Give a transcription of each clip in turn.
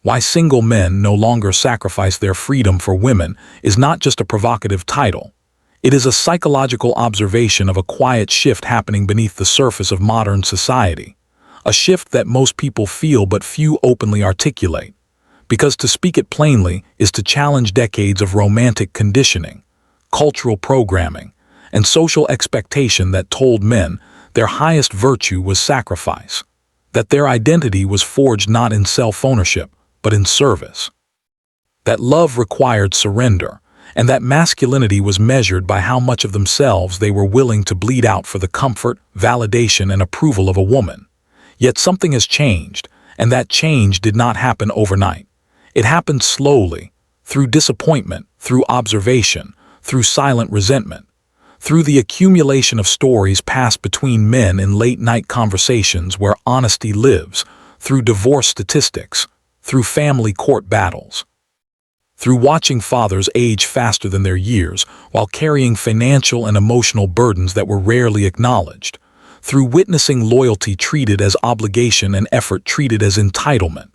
Why Single Men No Longer Sacrifice Their Freedom for Women is not just a provocative title. It is a psychological observation of a quiet shift happening beneath the surface of modern society. A shift that most people feel but few openly articulate. Because to speak it plainly is to challenge decades of romantic conditioning, cultural programming, and social expectation that told men their highest virtue was sacrifice, that their identity was forged not in self-ownership, but in service, that love required surrender, and that masculinity was measured by how much of themselves they were willing to bleed out for the comfort, validation, and approval of a woman. Yet something has changed, and that change did not happen overnight. It happened slowly, through disappointment, through observation, through silent resentment, through the accumulation of stories passed between men in late-night conversations where honesty lives, through divorce statistics, through family court battles, through watching fathers age faster than their years while carrying financial and emotional burdens that were rarely acknowledged, through witnessing loyalty treated as obligation and effort treated as entitlement.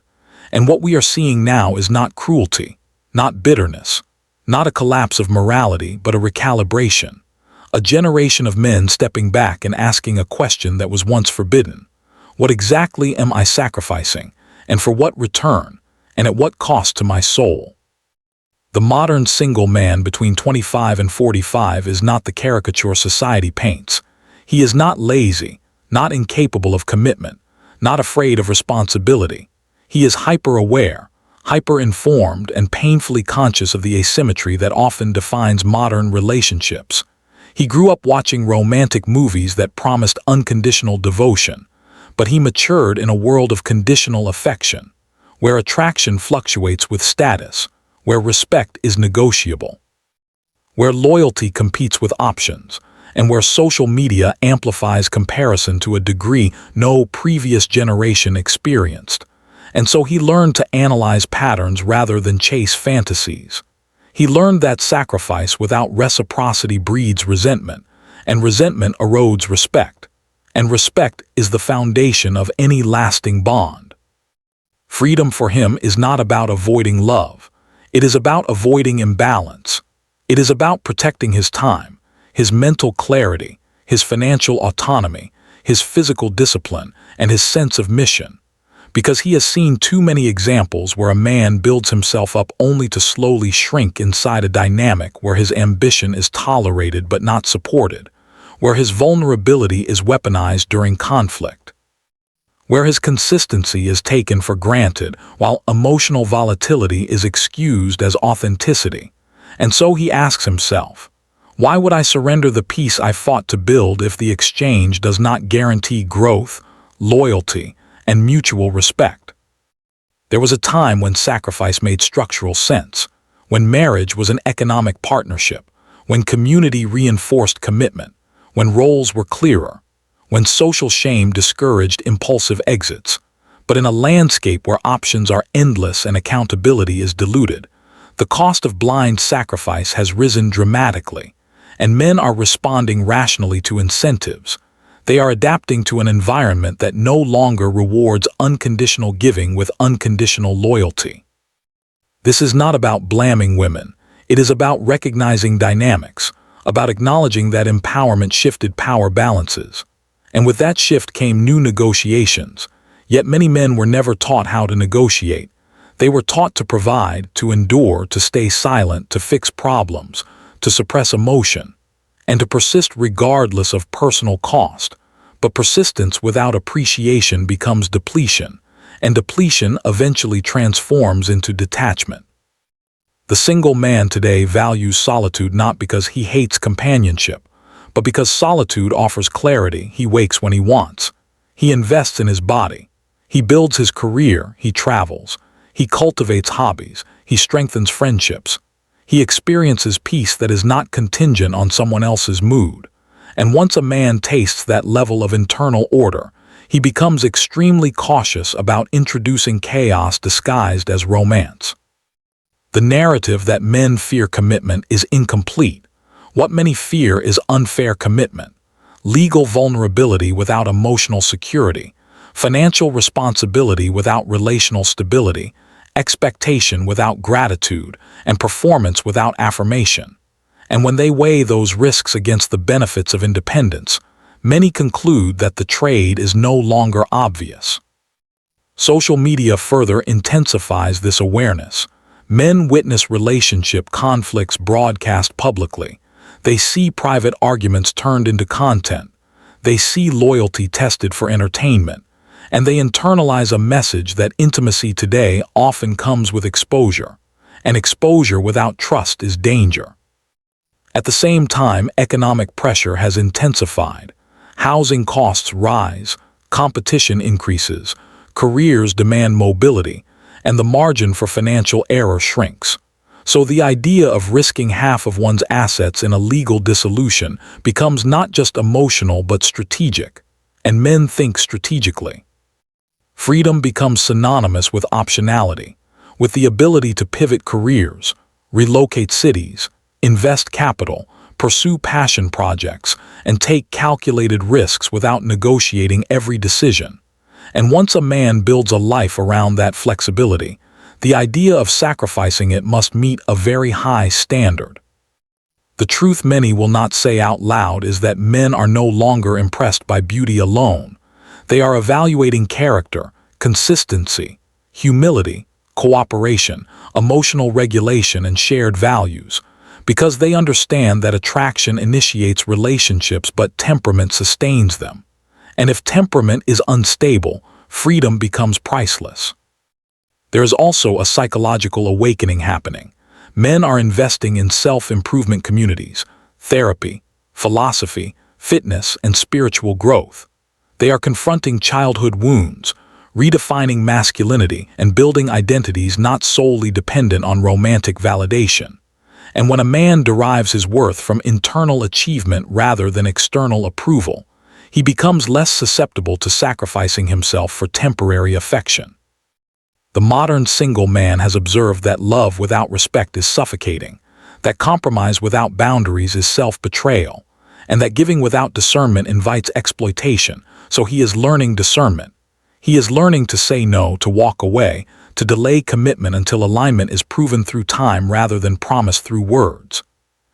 And what we are seeing now is not cruelty, not bitterness, not a collapse of morality, but a recalibration. A generation of men stepping back and asking a question that was once forbidden. What exactly am I sacrificing, and for what return, and at what cost to my soul? The modern single man between 25 and 45 is not the caricature society paints. He is not lazy, not incapable of commitment, not afraid of responsibility. He is hyper-aware, hyper-informed, and painfully conscious of the asymmetry that often defines modern relationships. He grew up watching romantic movies that promised unconditional devotion, but he matured in a world of conditional affection, where attraction fluctuates with status, where respect is negotiable, where loyalty competes with options, and where social media amplifies comparison to a degree no previous generation experienced. And so he learned to analyze patterns rather than chase fantasies. He learned that sacrifice without reciprocity breeds resentment, and resentment erodes respect, and respect is the foundation of any lasting bond. Freedom for him is not about avoiding love. It is about avoiding imbalance. It is about protecting his time, his mental clarity, his financial autonomy, his physical discipline, and his sense of mission. Because he has seen too many examples where a man builds himself up only to slowly shrink inside a dynamic where his ambition is tolerated but not supported, where his vulnerability is weaponized during conflict, where his consistency is taken for granted while emotional volatility is excused as authenticity. And so he asks himself, why would I surrender the peace I fought to build if the exchange does not guarantee growth, loyalty, and mutual respect? There was a time when sacrifice made structural sense, when marriage was an economic partnership, when community reinforced commitment, when roles were clearer, when social shame discouraged impulsive exits. But in a landscape where options are endless and accountability is diluted, the cost of blind sacrifice has risen dramatically, and men are responding rationally to incentives. They are adapting to an environment that no longer rewards unconditional giving with unconditional loyalty. This is not about blaming women. It is about recognizing dynamics, about acknowledging that empowerment shifted power balances. And with that shift came new negotiations. Yet many men were never taught how to negotiate. They were taught to provide, to endure, to stay silent, to fix problems, to suppress emotion, and to persist regardless of personal cost. But persistence without appreciation becomes depletion, and depletion eventually transforms into detachment. The single man today values solitude not because he hates companionship, but because solitude offers clarity. He wakes when he wants. He invests in his body. He builds his career. He travels. He cultivates hobbies. He strengthens friendships. He experiences peace that is not contingent on someone else's mood. And once a man tastes that level of internal order, he becomes extremely cautious about introducing chaos disguised as romance. The narrative that men fear commitment is incomplete. What many fear is unfair commitment, legal vulnerability without emotional security, financial responsibility without relational stability, expectation without gratitude, and performance without affirmation. And when they weigh those risks against the benefits of independence, many conclude that the trade is no longer obvious. Social media further intensifies this awareness. Men witness relationship conflicts broadcast publicly. They see private arguments turned into content. They see loyalty tested for entertainment. And they internalize a message that intimacy today often comes with exposure. And exposure without trust is danger. At the same time, economic pressure has intensified. Housing costs rise, competition increases, careers demand mobility, and the margin for financial error shrinks. So the idea of risking half of one's assets in a legal dissolution becomes not just emotional but strategic, and men think strategically. Freedom becomes synonymous with optionality, with the ability to pivot careers, relocate cities, invest capital, pursue passion projects, and take calculated risks without negotiating every decision. And once a man builds a life around that flexibility, the idea of sacrificing it must meet a very high standard. The truth many will not say out loud is that men are no longer impressed by beauty alone. They are evaluating character, consistency, humility, cooperation, emotional regulation, and shared values, because they understand that attraction initiates relationships but temperament sustains them. And if temperament is unstable, freedom becomes priceless. There is also a psychological awakening happening. Men are investing in self-improvement communities, therapy, philosophy, fitness, and spiritual growth. They are confronting childhood wounds, redefining masculinity, and building identities not solely dependent on romantic validation. And when a man derives his worth from internal achievement rather than external approval, he becomes less susceptible to sacrificing himself for temporary affection. The modern single man has observed that love without respect is suffocating, that compromise without boundaries is self-betrayal, and that giving without discernment invites exploitation, so he is learning discernment. He is learning to say no, to walk away, to delay commitment until alignment is proven through time rather than promised through words.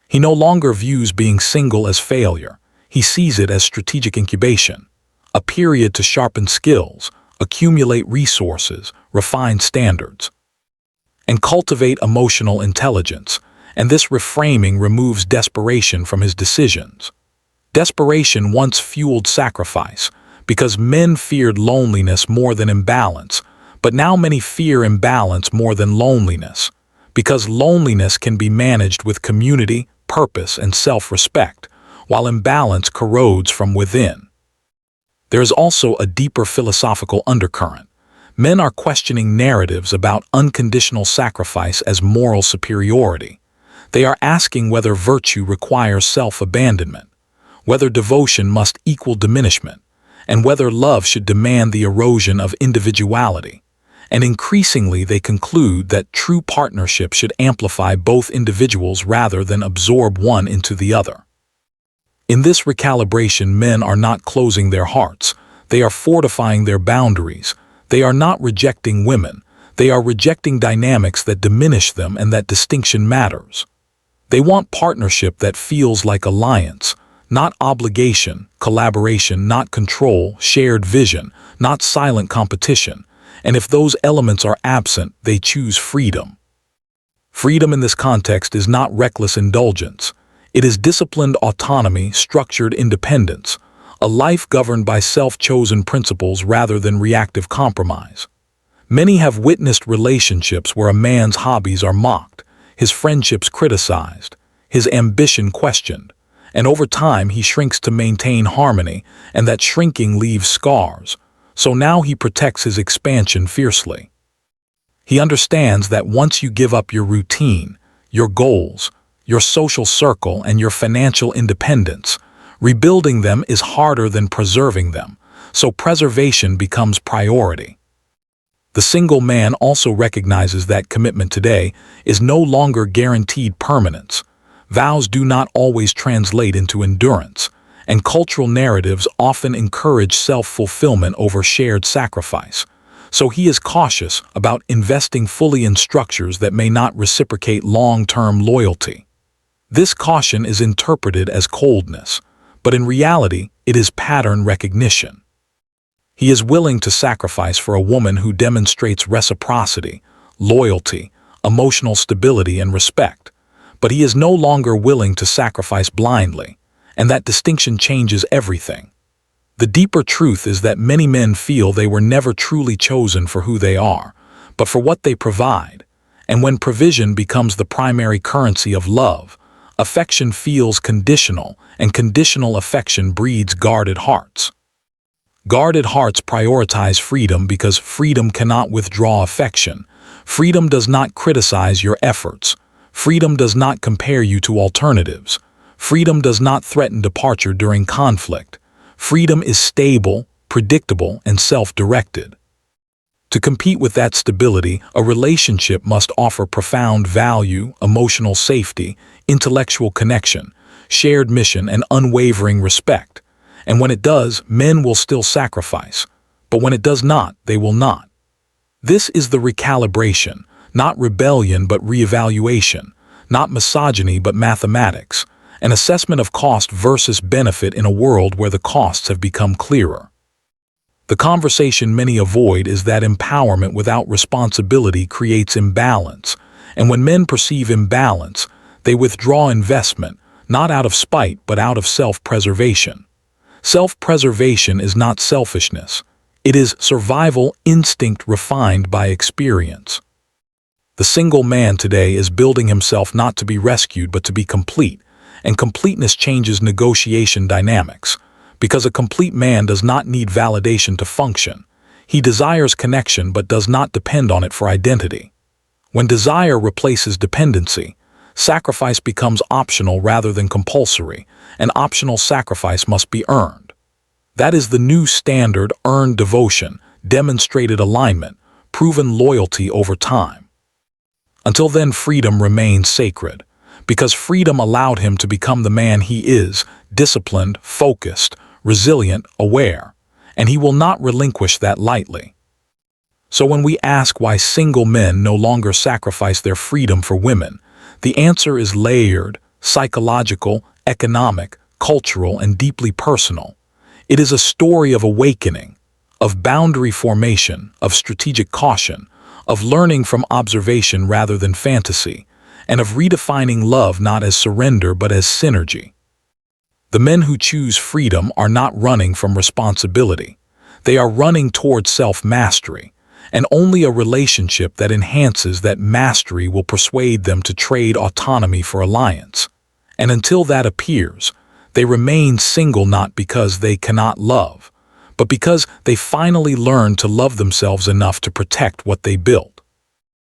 He no longer views being single as failure. He sees it as strategic incubation, a period to sharpen skills, accumulate resources, refine standards, and cultivate emotional intelligence, and this reframing removes desperation from his decisions. Desperation once fueled sacrifice, because men feared loneliness more than imbalance, but now many fear imbalance more than loneliness, because loneliness can be managed with community, purpose, and self-respect, while imbalance corrodes from within. There is also a deeper philosophical undercurrent. Men are questioning narratives about unconditional sacrifice as moral superiority. They are asking whether virtue requires self-abandonment, whether devotion must equal diminishment, and whether love should demand the erosion of individuality. And increasingly they conclude that true partnership should amplify both individuals rather than absorb one into the other. In this recalibration, men are not closing their hearts. They are fortifying their boundaries. They are not rejecting women. They are rejecting dynamics that diminish them and that distinction matters. They want partnership that feels like alliance, not obligation, collaboration, not control, shared vision, not silent competition. And if those elements are absent, they choose freedom. Freedom in this context is not reckless indulgence. It is disciplined autonomy, structured independence, a life governed by self-chosen principles rather than reactive compromise. Many have witnessed relationships where a man's hobbies are mocked, his friendships criticized, his ambition questioned, and over time he shrinks to maintain harmony, and that shrinking leaves scars. So now he protects his expansion fiercely. He understands that once you give up your routine, your goals, your social circle, and your financial independence, rebuilding them is harder than preserving them, so preservation becomes priority. The single man also recognizes that commitment today is no longer guaranteed permanence. Vows do not always translate into endurance, and cultural narratives often encourage self-fulfillment over shared sacrifice. So he is cautious about investing fully in structures that may not reciprocate long-term loyalty. This caution is interpreted as coldness, but in reality, it is pattern recognition. He is willing to sacrifice for a woman who demonstrates reciprocity, loyalty, emotional stability, and respect, but he is no longer willing to sacrifice blindly, and that distinction changes everything. The deeper truth is that many men feel they were never truly chosen for who they are, but for what they provide, and when provision becomes the primary currency of love, affection feels conditional, and conditional affection breeds guarded hearts. Guarded hearts prioritize freedom because freedom cannot withdraw affection. Freedom does not criticize your efforts. Freedom does not compare you to alternatives. Freedom does not threaten departure during conflict. Freedom is stable, predictable, and self-directed. To compete with that stability, a relationship must offer profound value, emotional safety, intellectual connection, shared mission, and unwavering respect. And when it does, men will still sacrifice. But when it does not, they will not. This is the recalibration, not rebellion but reevaluation, not misogyny but mathematics, an assessment of cost versus benefit in a world where the costs have become clearer. The conversation many avoid is that empowerment without responsibility creates imbalance, and when men perceive imbalance, they withdraw investment, not out of spite but out of self-preservation. Self-preservation is not selfishness. It is survival instinct refined by experience. The single man today is building himself not to be rescued but to be complete, and completeness changes negotiation dynamics, because a complete man does not need validation to function. He desires connection but does not depend on it for identity. When desire replaces dependency, sacrifice becomes optional rather than compulsory, and optional sacrifice must be earned. That is the new standard: earned devotion, demonstrated alignment, proven loyalty over time. Until then, freedom remains sacred, because freedom allowed him to become the man he is, disciplined, focused, resilient, aware, and he will not relinquish that lightly. So when we ask why single men no longer sacrifice their freedom for women, the answer is layered, psychological, economic, cultural, and deeply personal. It is a story of awakening, of boundary formation, of strategic caution, of learning from observation rather than fantasy, and of redefining love not as surrender but as synergy. The men who choose freedom are not running from responsibility. They are running toward self-mastery, and only a relationship that enhances that mastery will persuade them to trade autonomy for alliance. And until that appears, they remain single not because they cannot love, but because they finally learn to love themselves enough to protect what they built.